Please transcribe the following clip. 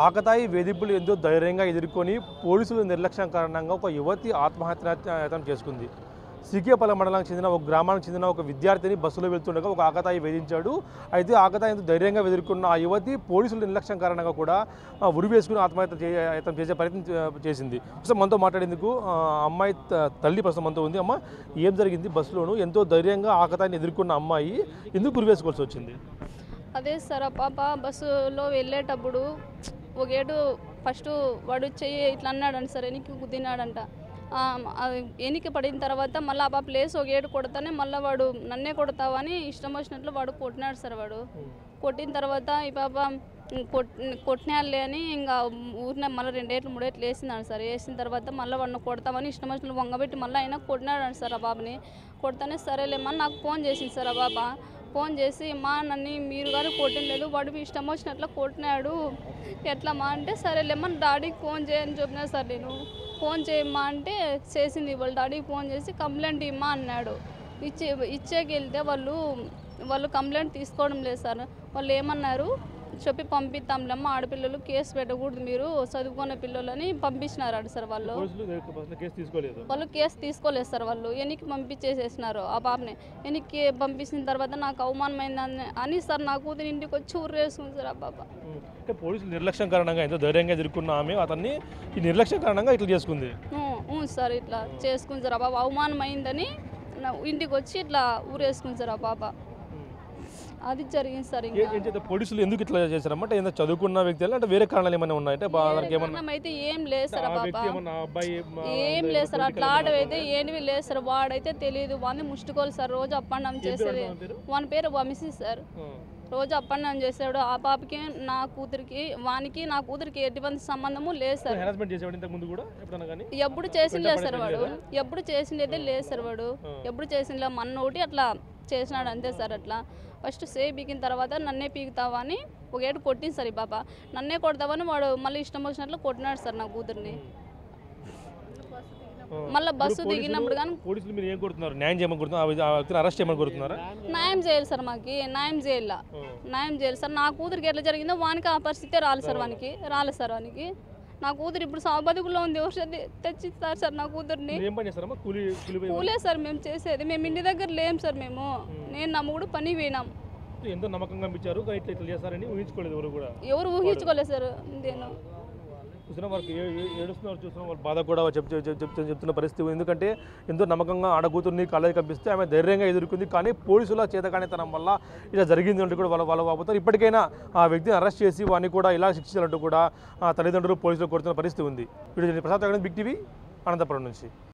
ఆకతాయి వేధింపులు ఎంతో ధైర్యంగా ఎదుర్కొని పోలీసుల నిర్లక్ష్యం కారణంగా ఒక యువతి ఆత్మహత్యాయత్నం చేసుకుంది. సికేపల్లి మండలానికి చెందిన ఒక గ్రామానికి చెందిన ఒక విద్యార్థిని బస్సులో వెళ్తుండగా ఒక ఆకతాయి వేధించాడు. అయితే ఆకతాయి ఎంతో ధైర్యంగా ఎదుర్కొన్న ఆ యువతి పోలీసుల నిర్లక్ష్యం కారణంగా కూడా ఉరి వేసుకుని ఆత్మహత్యాయత్నం చేసే ప్రయత్నం చేసింది. ప్రస్తుతం మనతో మాట్లాడేందుకు అమ్మాయి తల్లి ప్రస్తుతం మనతో ఉంది. అమ్మ, ఏం జరిగింది? బస్సులోను ఎంతో ధైర్యంగా ఆకతాయిని ఎదుర్కొన్న అమ్మాయి ఎందుకు ఉరి వేసుకోవాల్సి వచ్చింది? అదే సార్, ఆ పాప బస్సులో వెళ్ళేటప్పుడు ఒక ఏడు ఫస్ట్ వాడు చెయ్యి ఇట్లా అన్నాడంట సార్, వెనక్కి గుద్దినాడంట. వెనక్కి పడిన తర్వాత మళ్ళీ ఆ పాప లేసి ఒక ఏడు కొడతానే మళ్ళీ వాడు నన్నే కొడతావని ఇష్టం వచ్చినట్లు వాడు కొట్టినాడు సార్. వాడు కొట్టిన తర్వాత ఈ పాప కొట్టినాలే అని ఇంకా ఊరినే మళ్ళీ 2 ఏట్లు 3 ఏట్లు వేసిందాడు సార్. వేసిన తర్వాత మళ్ళీ వాడిని కొడతామని ఇష్టం వచ్చినట్లు వంగబెట్టి మళ్ళీ అయినా కొట్టినాడు సార్. ఆ పాపని కొడతానే సరేలేమని నాకు ఫోన్ చేసింది సార్. ఆ పాప ఫోన్ చేసి, మా నన్ను మీరు కానీ కొట్టలేదు, వాడు ఇష్టం వచ్చినట్లు కొట్టినాడు, ఎట్లా మా అంటే సరేలేమ్మా డాడీకి ఫోన్ చేయని చెప్పినా సార్. నేను ఫోన్ చేయమ్మా అంటే చేసింది. వాళ్ళ డాడీకి ఫోన్ చేసి కంప్లైంట్ ఇమ్మా అన్నాడు. ఇచ్చేకి వెళ్తే వాళ్ళు కంప్లైంట్ తీసుకోవడం లేదు సార్. వాళ్ళు ఏమన్నారు, చెప్పి పంపిస్తాంలేమ్మా, ఆడపిల్లలు కేసు పెట్టకూడదు, మీరు చదువుకునే పిల్లలని పంపించినారు సార్. వాళ్ళు కేసు తీసుకోలేదు సార్. వాళ్ళు వెనక్కి పంపించేసేసినారు ఆ పాపని. వెనక్కి పంపించిన తర్వాత నాకు అవమానమైందని అని సార్ నా కూతురు ఇంటికి వచ్చి ఊరేసుకుంది సార్ ఆ పాప. అంటే పోలీసులు నిర్లక్ష్యం కారణంగా ఎంతో ధైర్యంగా ఎదుర్కొన్న ఆమె అతన్ని ఈ నిర్లక్ష్యం కారణంగా ఇట్లా చేసుకుంది. సార్, ఇట్లా చేసుకుంది సార్. ఆ పాప అవమానమైందని ఇంటికి వచ్చి ఇట్లా ఊరేసుకుంది సార్ ఆ పాప. అది జరిగింది సార్. పోలీసులు ఎందుకు ఇట్లా చేశారన్నమాట? ఏదో చదువుకున్న వ్యక్తి అంటే వేరే కారణాలు ఏమైనా ఉన్నాయంటే అయితే ఏం లేదు సార్. ఏం లేదు సార్, అట్లా ఆడవైతే ఏమి లేదు సార్. వాడైతే తెలియదు, వాడిని ముష్టికోలు సార్. రోజు అప్పండం చేసేది. వాని పేరు వంశీ సార్. రోజు అప్పండం చేసాడు. ఆ పాపకి నా కూతురికి నా కూతురికి ఎటువంటి సంబంధము లేదు సార్. ఎప్పుడు చేసిండే సార్ వాడు, ఎప్పుడు చేసిండేదే లేదు సార్. వాడు ఎప్పుడు చేసిండే మన్నోటి అట్లా చేసినాడు అంతే సార్. అట్లా ఫస్ట్ పీకిన తర్వాత నన్నే పీకుతావా అని ఒక ఏడు కొట్టింది సార్. ఈ పాప నన్నే కొడతావని వాడు మళ్ళీ ఇష్టం వచ్చినట్లు కొట్టినాడు సార్ నా కూతుర్ని. మళ్ళీ బస్సు దిగినప్పుడు కానీ పోలీసులు మీరు ఏం కొడుతున్నారు? న్యాయం చేయమని అరెస్ట్ చేయమని కొడుతున్నారా? న్యాయం చేయాలి సార్. మాకు న్యాయం చేయాలి సార్. నా కూతురికి ఎట్లా జరిగిందో వానికి ఆ పరిస్థితే రాలేదు సార్. రాలేదు సార్ వానికి. నా కూతురు ఇప్పుడు బతుకుల్లో ఉంది. ఔషధి తెచ్చిస్తారు సార్ నా కూతుర్ని. కూలే సార్ మేము చేసేది. మేము ఇంటి దగ్గర లేం సార్. నేను నా మూడు పని పోయినాం. ఎంతో నమ్మకంగా ఇచ్చారు, ఎవరు ఊహించుకోలేదు సార్. నేను ఏడుస్తున్నారు, చూస్తున్నాం. వాళ్ళ బాధ కూడా చెప్తున్న పరిస్థితి. ఎందుకంటే ఎంతో నమ్మకంగా ఆడకూతుర్ని కాలేజీ కనిపిస్తే ఆమె ధైర్యంగా ఎదుర్కొంది. కానీ పోలీసుల చేతకానితనం వల్ల ఇలా జరిగింది అంటే కూడా వాళ్ళ వాపోతారు. ఇప్పటికైనా ఆ వ్యక్తిని అరెస్ట్ చేసి వాడిని కూడా ఇలా శిక్షించాలంటూ కూడా తల్లిదండ్రులు పోలీసులు కోరుతున్న పరిస్థితి ఉంది. Video Prasad Big TV, Anantapuram నుంచి.